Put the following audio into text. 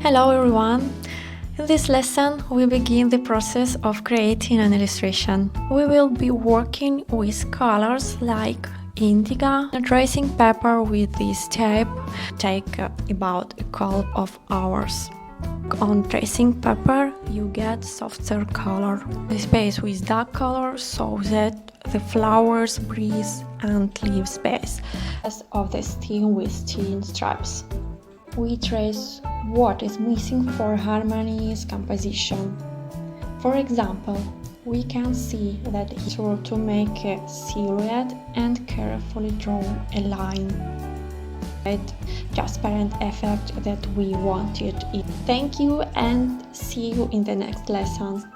Hello everyone! In this lesson, we begin the process of creating an illustration. We will be working with colors like indigo, tracing paper with this tape take about a couple of hours. On tracing paper, you get softer color. The space with dark color so that the flowers breathe and leave space. As of the stem with thin stripes. We trace what is missing for harmony's composition. For example, we can see that it's true to make a silhouette and carefully draw a line. The transparent effect that we wanted. Thank you and see you in the next lesson.